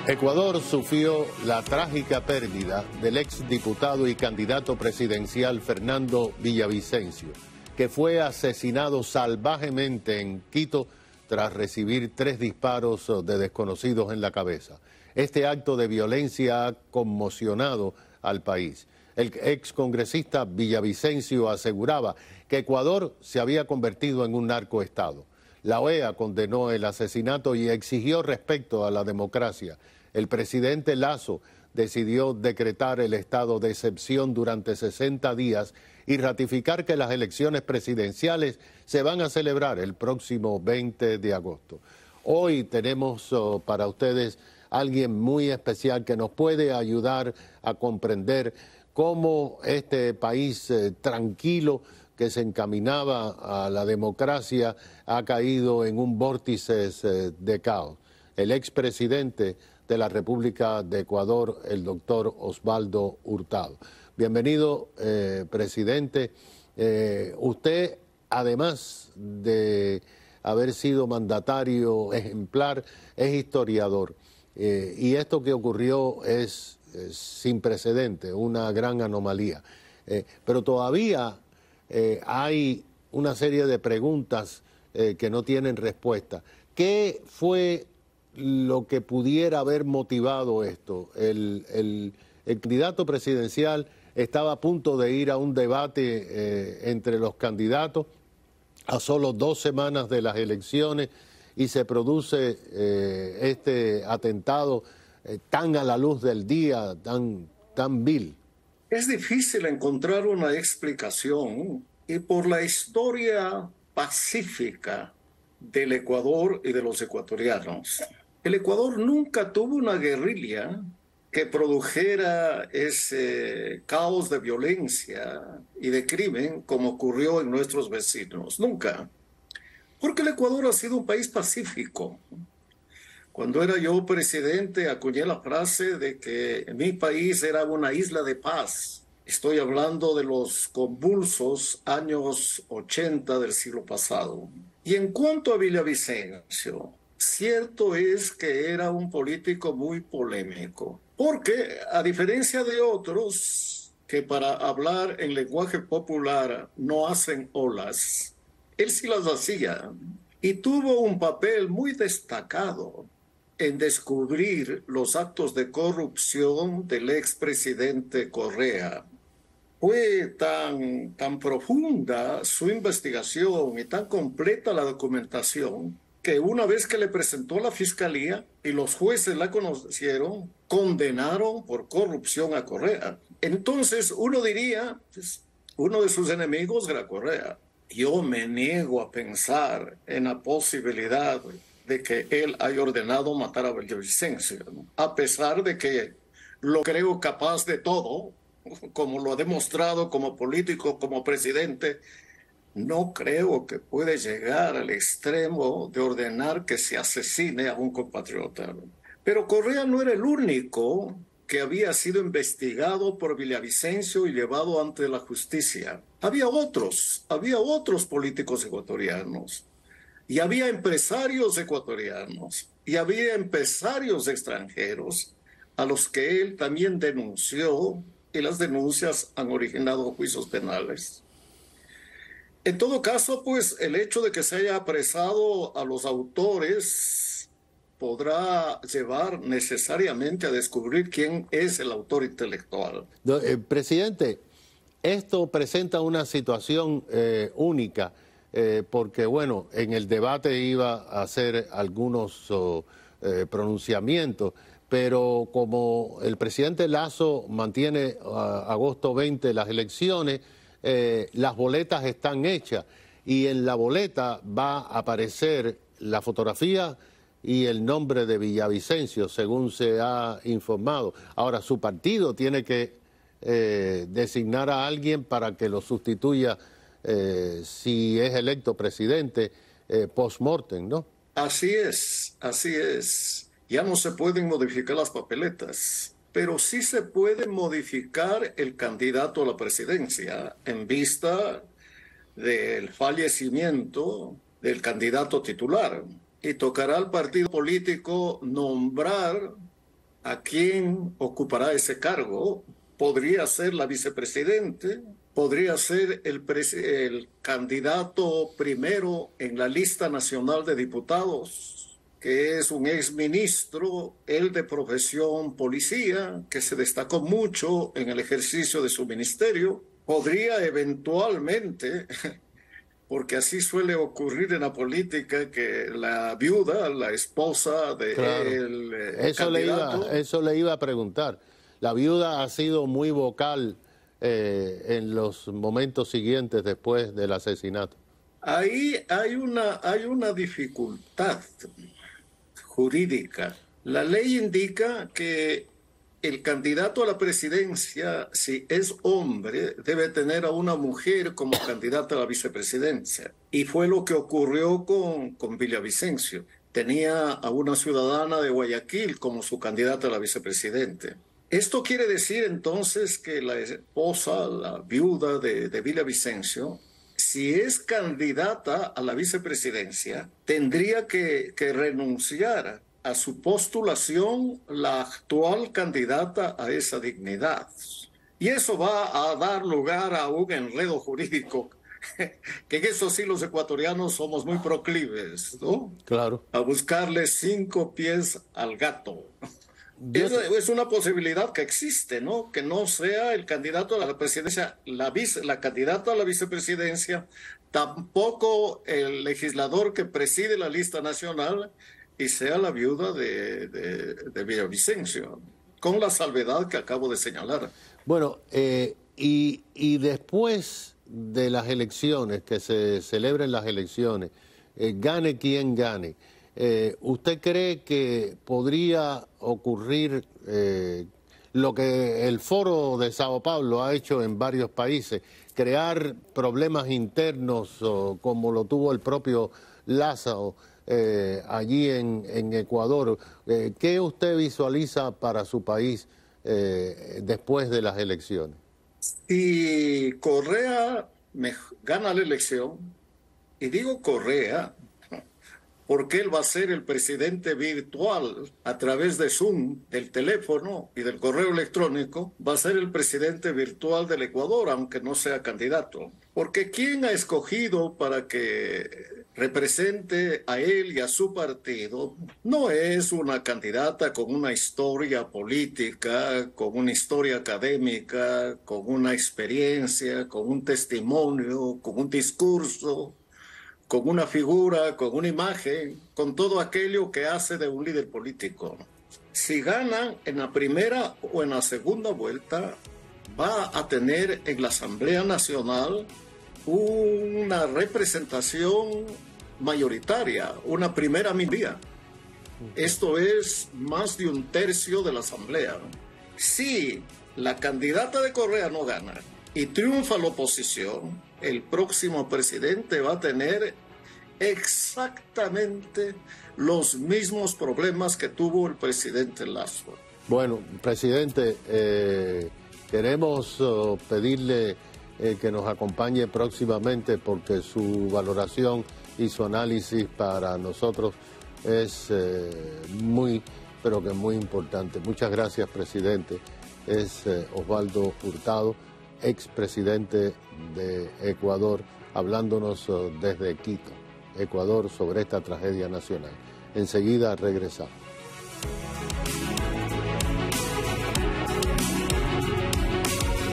Ecuador sufrió la trágica pérdida del exdiputado y candidato presidencial Fernando Villavicencio, que fue asesinado salvajemente en Quito tras recibir 3 disparos de desconocidos en la cabeza. Este acto de violencia ha conmocionado al país. El excongresista Villavicencio aseguraba que Ecuador se había convertido en un narcoestado. La OEA condenó el asesinato y exigió respeto a la democracia. El presidente Lasso decidió decretar el estado de excepción durante 60 días y ratificar que las elecciones presidenciales se van a celebrar el próximo 20 de agosto. Hoy tenemos para ustedes a alguien muy especial que nos puede ayudar a comprender cómo este país tranquilo que se encaminaba a la democracia ha caído en un vórtice de caos. El expresidente de la República de Ecuador, el doctor Osvaldo Hurtado. Bienvenido, presidente. Usted, además de haber sido mandatario ejemplar, es historiador. Y esto que ocurrió es sin precedente, una gran anomalía. Pero todavía hay una serie de preguntas que no tienen respuesta. ¿Qué fue lo que pudiera haber motivado esto? El candidato presidencial estaba a punto de ir a un debate entre los candidatos a solo 2 semanas de las elecciones y se produce este atentado tan a la luz del día, tan vil. Es difícil encontrar una explicación y por la historia pacífica del Ecuador y de los ecuatorianos. El Ecuador nunca tuvo una guerrilla que produjera ese caos de violencia y de crimen como ocurrió en nuestros vecinos. Nunca. Porque el Ecuador ha sido un país pacífico. Cuando era yo presidente, acuñé la frase de que mi país era una isla de paz. Estoy hablando de los convulsos años 80 del siglo pasado. Y en cuanto a Villavicencio, cierto es que era un político muy polémico, porque a diferencia de otros que para hablar en lenguaje popular no hacen olas, él sí las hacía y tuvo un papel muy destacado en descubrir los actos de corrupción del expresidente Correa. Fue tan profunda su investigación y tan completa la documentación que una vez que le presentó a la fiscalía y los jueces la conocieron, condenaron por corrupción a Correa. Entonces uno diría, pues, uno de sus enemigos era Correa. Yo me niego a pensar en la posibilidad de que él haya ordenado matar a Villavicencio, ¿no? A pesar de que lo creo capaz de todo, como lo ha demostrado como político, como presidente, no creo que puede llegar al extremo de ordenar que se asesine a un compatriota. Pero Correa no era el único que había sido investigado por Villavicencio y llevado ante la justicia. Había otros políticos ecuatorianos, y había empresarios ecuatorianos, y había empresarios extranjeros a los que él también denunció, y las denuncias han originado juicios penales. En todo caso, pues el hecho de que se haya apresado a los autores podrá llevar necesariamente a descubrir quién es el autor intelectual. Presidente, esto presenta una situación única, porque bueno, en el debate iba a hacer algunos pronunciamientos, pero como el presidente Lasso mantiene a agosto 20 las elecciones, las boletas están hechas y en la boleta va a aparecer la fotografía y el nombre de Villavicencio, según se ha informado. Ahora, su partido tiene que designar a alguien para que lo sustituya si es electo presidente post-mortem, ¿no? Así es, así es. Ya no se pueden modificar las papeletas, pero sí se puede modificar el candidato a la presidencia en vista del fallecimiento del candidato titular. Y tocará al partido político nombrar a quién ocupará ese cargo. Podría ser la vicepresidente, podría ser el candidato primero en la lista nacional de diputados, que es un exministro, él de profesión policía, que se destacó mucho en el ejercicio de su ministerio. Podría eventualmente, porque así suele ocurrir en la política, que la viuda, la esposa del candidato. Eso le iba a preguntar. La viuda ha sido muy vocal en los momentos siguientes después del asesinato. Ahí hay una dificultad jurídica. La ley indica que el candidato a la presidencia, si es hombre, debe tener a una mujer como candidata a la vicepresidencia. Y fue lo que ocurrió con Villavicencio. Tenía a una ciudadana de Guayaquil como su candidata a la vicepresidente. Esto quiere decir entonces que la esposa, la viuda de Villavicencio, si es candidata a la vicepresidencia, tendría que renunciar a su postulación la actual candidata a esa dignidad. Y eso va a dar lugar a un enredo jurídico, que en eso sí los ecuatorianos somos muy proclives, ¿no? Claro. A buscarle 5 pies al gato. Es una posibilidad que existe, ¿no? Que no sea el candidato a la presidencia, la candidata a la vicepresidencia, tampoco el legislador que preside la lista nacional y sea la viuda de Villavicencio, con la salvedad que acabo de señalar. Bueno, y después de las elecciones, que se celebren las elecciones, gane quien gane, ¿usted cree que podría ocurrir lo que el Foro de Sao Paulo ha hecho en varios países, crear problemas internos como lo tuvo el propio Lázaro allí en Ecuador? ¿Qué usted visualiza para su país después de las elecciones? Si Correa gana la elección, y digo Correa porque él va a ser el presidente virtual a través de Zoom, del teléfono y del correo electrónico, va a ser el presidente virtual del Ecuador, aunque no sea candidato. Porque ¿quién ha escogido para que represente a él y a su partido? No es una candidata con una historia política, con una historia académica, con una experiencia, con un testimonio, con un discurso, con una figura, con una imagen, con todo aquello que hace de un líder político. Si ganan en la primera o en la segunda vuelta, va a tener en la Asamblea Nacional una representación mayoritaria, una primera minoría. Esto es más de 1/3 de la Asamblea. Si la candidata de Correa no gana y triunfa la oposición, el próximo presidente va a tener exactamente los mismos problemas que tuvo el presidente Lazo. Bueno, presidente, queremos pedirle que nos acompañe próximamente porque su valoración y su análisis para nosotros es muy, pero que muy importante. Muchas gracias, presidente. Es Osvaldo Hurtado, expresidente de Ecuador, hablándonos desde Quito, Ecuador, sobre esta tragedia nacional. Enseguida regresamos.